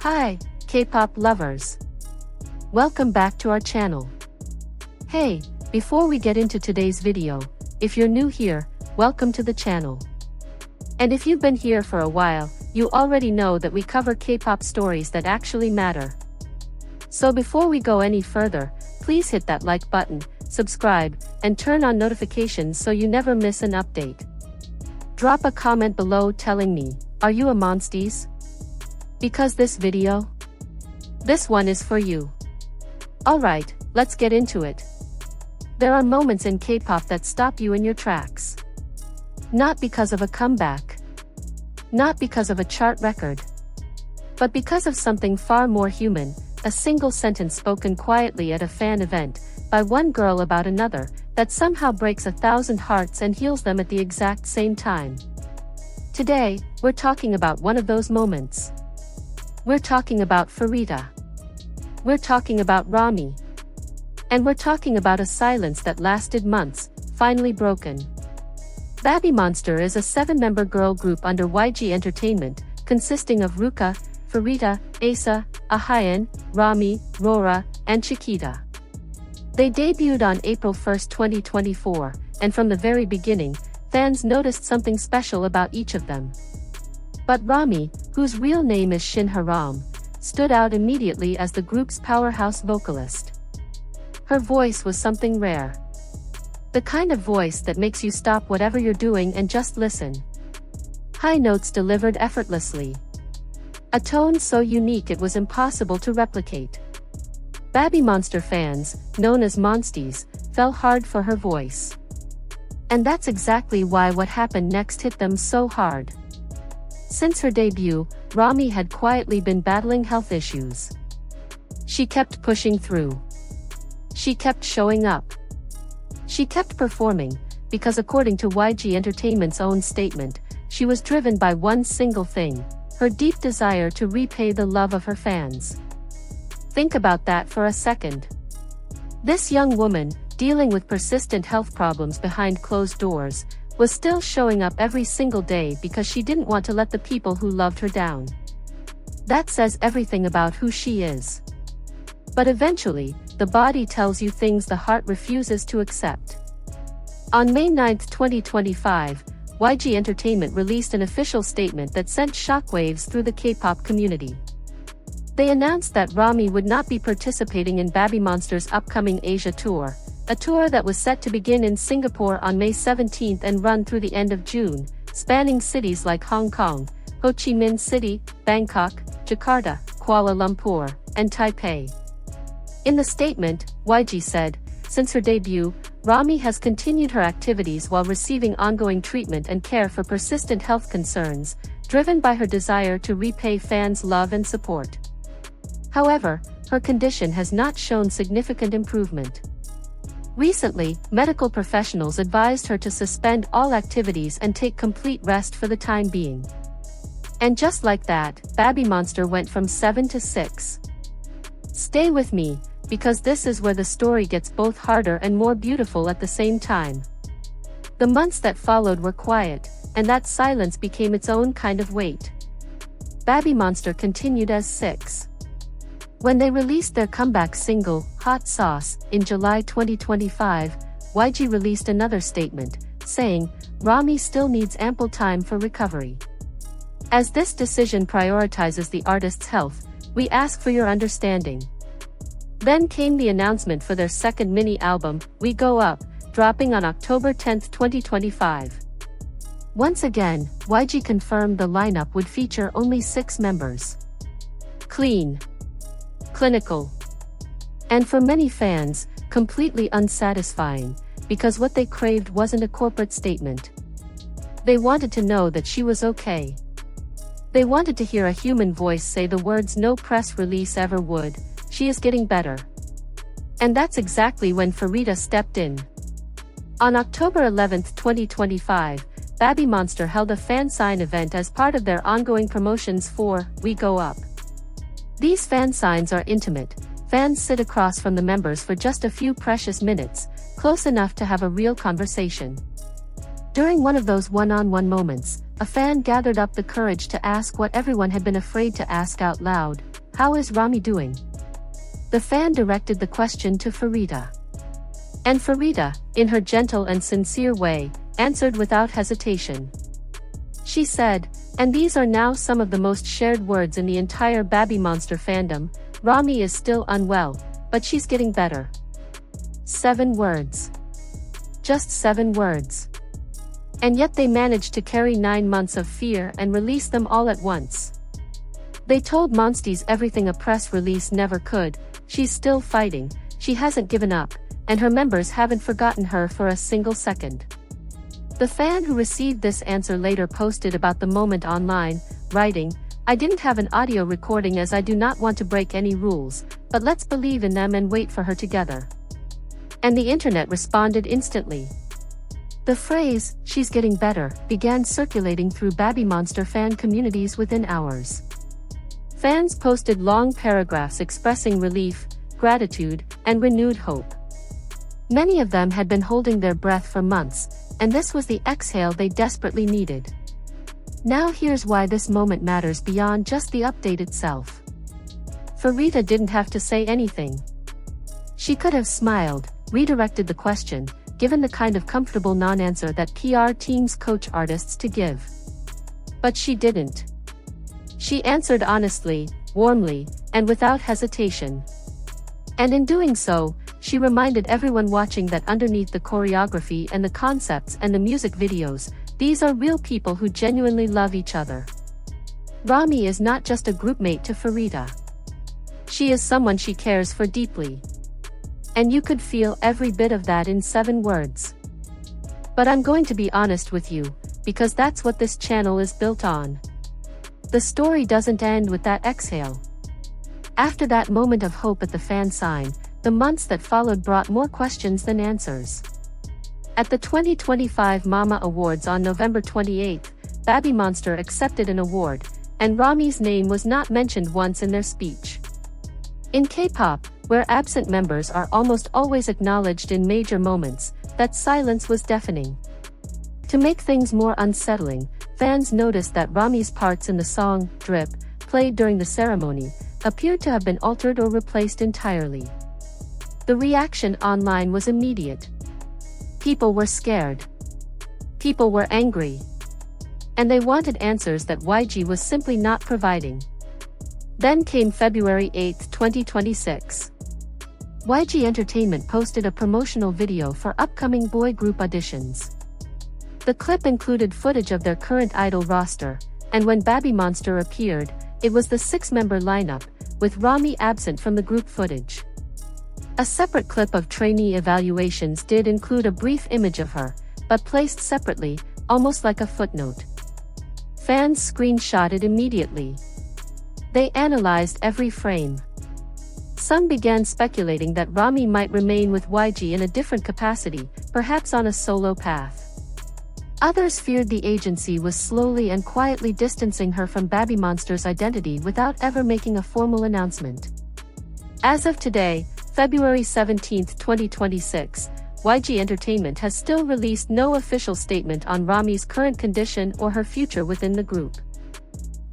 Hi, K-pop lovers. Welcome back to our channel. Hey, before we get into today's video, if you're new here, welcome to the channel. And if you've been here for a while, you already know that we cover K-pop stories that actually matter. So before we go any further, please hit that like button, subscribe, and turn on notifications so you never miss an update. Drop a comment below telling me, are you a monsties? Because this one is for you. Alright, let's get into it. There are moments in K-pop that stop you in your tracks. Not because of a comeback. Not because of a chart record. But because of something far more human, a single sentence spoken quietly at a fan event, by one girl about another, that somehow breaks 1,000 hearts and heals them at the exact same time. Today, we're talking about one of those moments. We're talking about Pharita. We're talking about Rami. And we're talking about a silence that lasted months, finally broken. Babymonster is a 7-member girl group under YG Entertainment, consisting of Ruka, Pharita, Asa, Ahayan, Rami, Rora, and Chiquita. They debuted on April 1, 2024, and from the very beginning, fans noticed something special about each of them. But Rami, whose real name is Shin Haram, stood out immediately as the group's powerhouse vocalist. Her voice was something rare. The kind of voice that makes you stop whatever you're doing and just listen. High notes delivered effortlessly. A tone so unique it was impossible to replicate. Babymonster fans, known as monsties, fell hard for her voice. And that's exactly why what happened next hit them so hard. Since her debut, Rami had quietly been battling health issues. She kept pushing through. She kept showing up. She kept performing, because according to YG Entertainment's own statement, she was driven by one single thing, her deep desire to repay the love of her fans. Think about that for a second. This young woman, dealing with persistent health problems behind closed doors, was still showing up every single day because she didn't want to let the people who loved her down. That says everything about who she is. But eventually, the body tells you things the heart refuses to accept. On May 9, 2025, YG Entertainment released an official statement that sent shockwaves through the K-pop community. They announced that Rami would not be participating in Babymonster's upcoming Asia tour, a tour that was set to begin in Singapore on May 17 and run through the end of June, spanning cities like Hong Kong, Ho Chi Minh City, Bangkok, Jakarta, Kuala Lumpur, and Taipei. In the statement, YG said, since her debut, Rami has continued her activities while receiving ongoing treatment and care for persistent health concerns, driven by her desire to repay fans' love and support. However, her condition has not shown significant improvement. Recently, medical professionals advised her to suspend all activities and take complete rest for the time being. And just like that, Babymonster went from 7 to 6. Stay with me, because this is where the story gets both harder and more beautiful at the same time. The months that followed were quiet, and that silence became its own kind of weight. Babymonster continued as 6. When they released their comeback single, Hot Sauce, in July 2025, YG released another statement, saying, Rami still needs ample time for recovery. As this decision prioritizes the artist's health, we ask for your understanding. Then came the announcement for their second mini-album, We Go Up, dropping on October 10, 2025. Once again, YG confirmed the lineup would feature only 6 members. Clean. Clinical. And for many fans, completely unsatisfying, because what they craved wasn't a corporate statement. They wanted to know that she was okay. They wanted to hear a human voice say the words no press release ever would, she is getting better. And that's exactly when Pharita stepped in. On October 11, 2025, Babymonster held a fan sign event as part of their ongoing promotions for We Go Up. These fan signs are intimate. Fans sit across from the members for just a few precious minutes, close enough to have a real conversation. During one of those one-on-one moments, a fan gathered up the courage to ask what everyone had been afraid to ask out loud, "How is Rami doing?" The fan directed the question to Pharita. And Pharita, in her gentle and sincere way, answered without hesitation. She said, and these are now some of the most shared words in the entire babymonster fandom, "Rami is still unwell, but she's getting better." 7 words. Just 7 words. And yet they managed to carry 9 months of fear and release them all at once. They told Monsties everything a press release never could: she's still fighting, she hasn't given up, and her members haven't forgotten her for a single second. The fan who received this answer later posted about the moment online, writing, "I didn't have an audio recording as I do not want to break any rules, but let's believe in them and wait for her together." And the internet responded instantly. The phrase, "she's getting better," began circulating through babymonster fan communities within hours. Fans posted long paragraphs expressing relief, gratitude, and renewed hope. Many of them had been holding their breath for months, and this was the exhale they desperately needed. Now here's why this moment matters beyond just the update itself. Pharita didn't have to say anything. She could have smiled, redirected the question, given the kind of comfortable non-answer that PR teams coach artists to give. But she didn't. She answered honestly, warmly, and without hesitation. And in doing so, she reminded everyone watching that underneath the choreography and the concepts and the music videos, these are real people who genuinely love each other. Rami is not just a groupmate to Pharita. She is someone she cares for deeply. And you could feel every bit of that in 7 words. But I'm going to be honest with you, because that's what this channel is built on. The story doesn't end with that exhale. After that moment of hope at the fan sign, the months that followed brought more questions than answers. At the 2025 Mama Awards on November 28, babymonster accepted an award, and Rami's name was not mentioned once in their speech. In K-pop, where absent members are almost always acknowledged in major moments, that silence was deafening. To make things more unsettling, fans noticed that Rami's parts in the song, "Drip," played during the ceremony, appeared to have been altered or replaced entirely. The reaction online was immediate. People were scared. People were angry. And they wanted answers that YG was simply not providing. Then came February 8, 2026. YG Entertainment posted a promotional video for upcoming boy group auditions. The clip included footage of their current idol roster, and when babymonster appeared, it was the 6-member lineup, with Rami absent from the group footage. A separate clip of trainee evaluations did include a brief image of her, but placed separately, almost like a footnote. Fans screenshot it immediately. They analyzed every frame. Some began speculating that Rami might remain with YG in a different capacity, perhaps on a solo path. Others feared the agency was slowly and quietly distancing her from babymonster's identity without ever making a formal announcement. As of today, February 17, 2026, YG Entertainment has still released no official statement on Rami's current condition or her future within the group.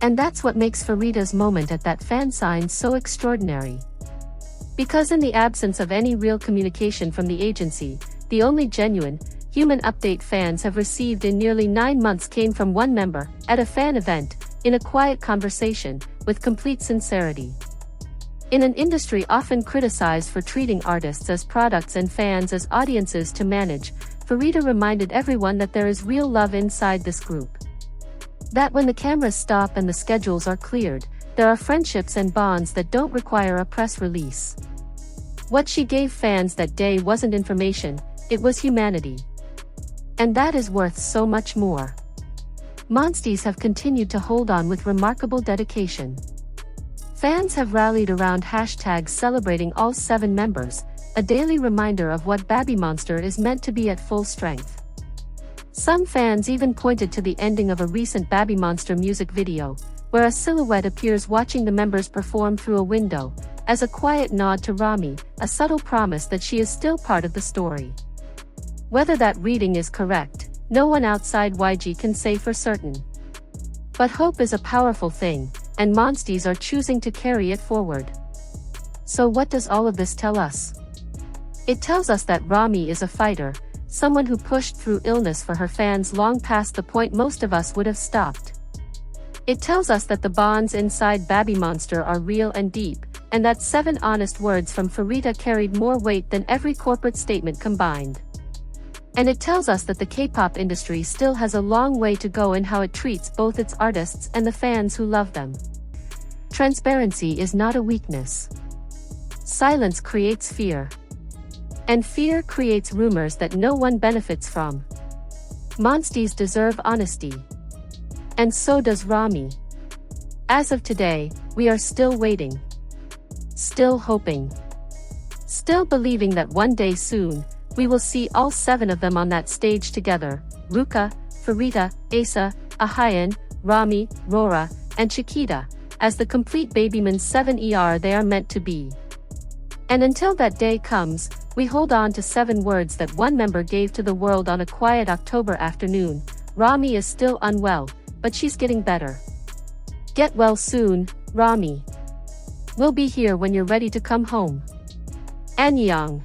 And that's what makes Pharita's moment at that fan sign so extraordinary. Because in the absence of any real communication from the agency, the only genuine, human update fans have received in nearly 9 months came from one member, at a fan event, in a quiet conversation, with complete sincerity. In an industry often criticized for treating artists as products and fans as audiences to manage, Pharita reminded everyone that there is real love inside this group. That when the cameras stop and the schedules are cleared, there are friendships and bonds that don't require a press release. What she gave fans that day wasn't information, it was humanity. And that is worth so much more. Monsties have continued to hold on with remarkable dedication. Fans have rallied around hashtags celebrating all 7 members, a daily reminder of what babymonster is meant to be at full strength. Some fans even pointed to the ending of a recent babymonster music video, where a silhouette appears watching the members perform through a window, as a quiet nod to Rami, a subtle promise that she is still part of the story. Whether that reading is correct, no one outside YG can say for certain. But hope is a powerful thing, and Monsties are choosing to carry it forward. So what does all of this tell us? It tells us that Rami is a fighter, someone who pushed through illness for her fans long past the point most of us would have stopped. It tells us that the bonds inside babymonster are real and deep, and that 7 honest words from Pharita carried more weight than every corporate statement combined. And it tells us that the K-pop industry still has a long way to go in how it treats both its artists and the fans who love them. Transparency is not a weakness. Silence creates fear. And fear creates rumors that no one benefits from. Monsties deserve honesty. And so does Rami. As of today, we are still waiting. Still hoping. Still believing that one day soon, we will see all 7 of them on that stage together: Ruka, Pharita, Asa, Ahayan, Rami, Rora, and Chiquita, as the complete Babyman 7 they are meant to be. And until that day comes, we hold on to 7 words that one member gave to the world on a quiet October afternoon. Rami is still unwell, but she's getting better. Get well soon, Rami. We'll be here when you're ready to come home. Annyeong.